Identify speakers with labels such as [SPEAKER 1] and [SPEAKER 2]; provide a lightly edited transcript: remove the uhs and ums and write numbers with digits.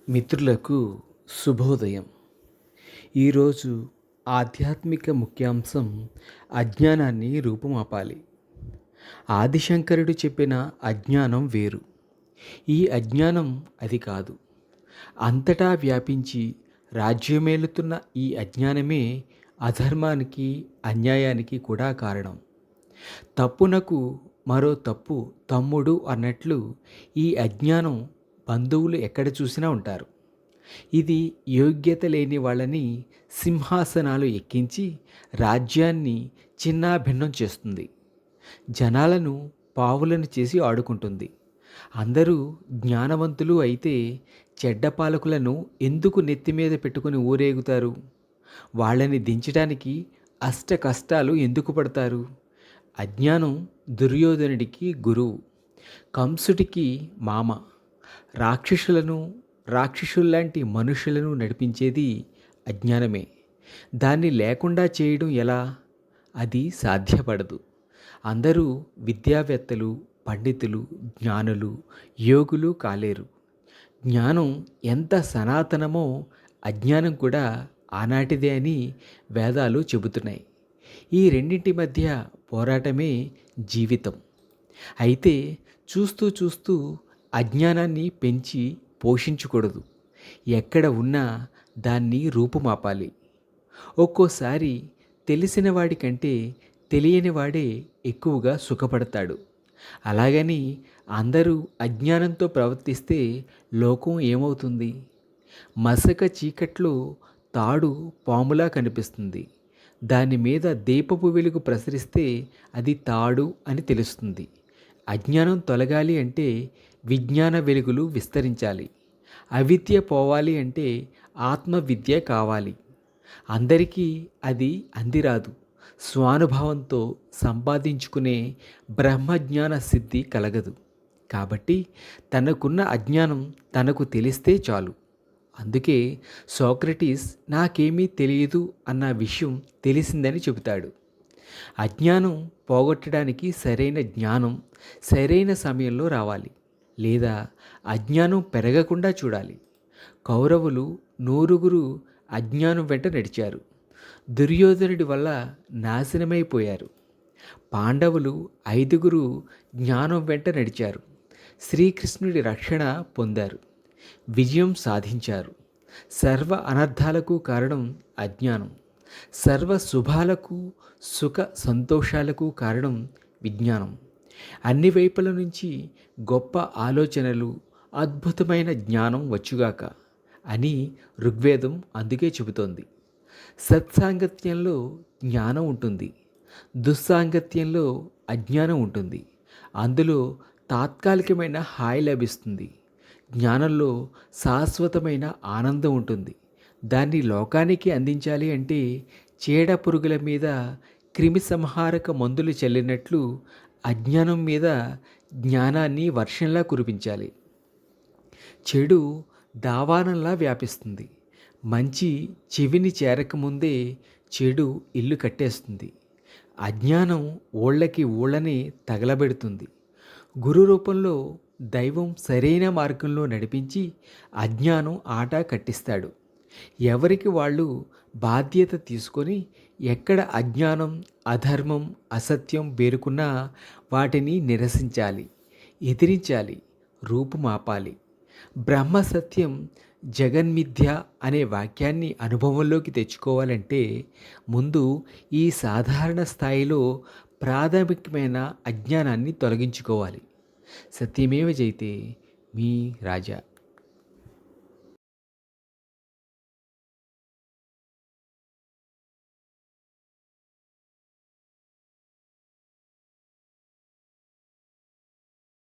[SPEAKER 1] మిత్రులకు శుభోదయం. ఈరోజు ఆధ్యాత్మిక ముఖ్యాంశం అజ్ఞానాన్ని రూపుమాపాలి. ఆదిశంకరుడు చెప్పిన అజ్ఞానం వేరు. ఈ అజ్ఞానం అది కాదు. అంతటా వ్యాపించి రాజ్యమేలుతున్న ఈ అజ్ఞానమే అధర్మానికి, అన్యాయానికి కూడా కారణం. తప్పునకు మరో తప్పు తమ్ముడు అన్నట్లు ఈ అజ్ఞానం బంధువులు ఎక్కడ చూసినా ఉంటారు. ఇది యోగ్యత లేని వాళ్ళని సింహాసనాలు ఎక్కించి రాజ్యాన్ని చిన్నాభిన్నం చేస్తుంది. జనాలను పావులను చేసి ఆడుకుంటుంది. అందరూ జ్ఞానవంతులు అయితే చెడ్డ పాలకులను ఎందుకు నెత్తిమీద పెట్టుకుని ఊరేగుతారు? వాళ్ళని దించడానికి అష్ట కష్టాలు ఎందుకు పడతారు? అజ్ఞానం దుర్యోధనుడికి గురువు, కంసుడికి మామ. రాక్షసుల్లాంటి మనుషులను నడిపించేది అజ్ఞానమే. దాన్ని లేకుండా చేయడం ఎలా? అది సాధ్యపడదు. అందరూ విద్యావేత్తలు, పండితులు, జ్ఞానులు, యోగులు కాలేరు. జ్ఞానం ఎంత సనాతనమో అజ్ఞానం కూడా ఆనాటిదే అని వేదాలు చెబుతున్నాయి. ఈ రెండింటి మధ్య పోరాటమే జీవితం. అయితే చూస్తూ చూస్తూ అజ్ఞానాన్ని పెంచి పోషించకూడదు. ఎక్కడ ఉన్నా దాన్ని రూపుమాపాలి. ఒక్కోసారి తెలిసిన వాడి కంటే తెలియని వాడే ఎక్కువగా సుఖపడతాడు. అలాగని అందరూ అజ్ఞానంతో ప్రవర్తిస్తే లోకం ఏమవుతుంది? మసక చీకట్లో తాడు పాములా కనిపిస్తుంది. దాని మీద దీపపు వెలుగు ప్రసరిస్తే అది తాడు అని తెలుస్తుంది. అజ్ఞానం తొలగాలి అంటే విజ్ఞాన వెలుగులు విస్తరించాలి. అవిద్య పోవాలి అంటే ఆత్మవిద్య కావాలి. అందరికీ అది అందిరాదు. స్వానుభవంతో సంపాదించుకునే బ్రహ్మజ్ఞాన సిద్ధి కలగదు. కాబట్టి తనకున్న అజ్ఞానం తనకు తెలిస్తే చాలు. అందుకే సోక్రటీస్ నాకేమీ తెలియదు అన్న విషయం తెలిసిందని చెబుతాడు. అజ్ఞానం పోగొట్టడానికి సరైన జ్ఞానం సరైన సమయంలో రావాలి, లేదా అజ్ఞానం పెరగకుండా చూడాలి. కౌరవులు 100 అజ్ఞానం వెంట నడిచారు. దుర్యోధనుడి వల్ల నాశనమైపోయారు. పాండవులు 5 జ్ఞానం వెంట నడిచారు. శ్రీకృష్ణుడి రక్షణ పొందారు, విజయం సాధించారు. సర్వ అనర్థాలకు కారణం అజ్ఞానం. సర్వ శుభాలకు, సుఖ సంతోషాలకు కారణం విజ్ఞానం. అన్ని వైపుల నుంచి గొప్ప ఆలోచనలు, అద్భుతమైన జ్ఞానం వచ్చుగాక అని ఋగ్వేదం అందుకే చెబుతోంది. సత్సాంగత్యంలో జ్ఞానం ఉంటుంది, దుస్సాంగత్యంలో అజ్ఞానం ఉంటుంది. అందులో తాత్కాలికమైన హాయి లభిస్తుంది, జ్ఞానంలో శాశ్వతమైన ఆనందం ఉంటుంది. దాన్ని లోకానికి అందించాలి అంటే చీడ పురుగుల మీద క్రిమి సంహారక మందులు చల్లినట్లు అజ్ఞానం మీద జ్ఞానాన్ని వర్షంలా కురిపించాలి. చెడు దావానంలా వ్యాపిస్తుంది. మంచి చెవిని చేరకముందే చెడు ఇల్లు కట్టేస్తుంది. అజ్ఞానం ఊళ్ళని తగలబెడుతుంది. గురు రూపంలో దైవం సరైన మార్గంలో నడిపించి అజ్ఞానం ఆట కట్టిస్తాడు. ఎవరికి వాళ్ళు బాధ్యత తీసుకొని ఎక్కడ అజ్ఞానం, అధర్మం, అసత్యం పేరుకున్నా వాటిని నిరసించాలి, ఎదిరించాలి, రూపుమాపాలి. బ్రహ్మసత్యం జగన్మిథ్య అనే వాక్యాన్ని అనుభవంలోకి తెచ్చుకోవాలంటే ముందు ఈ సాధారణ స్థాయిలో ప్రాథమికమైన అజ్ఞానాన్ని తొలగించుకోవాలి. సత్యమేవ జయతే. మీ రాజా.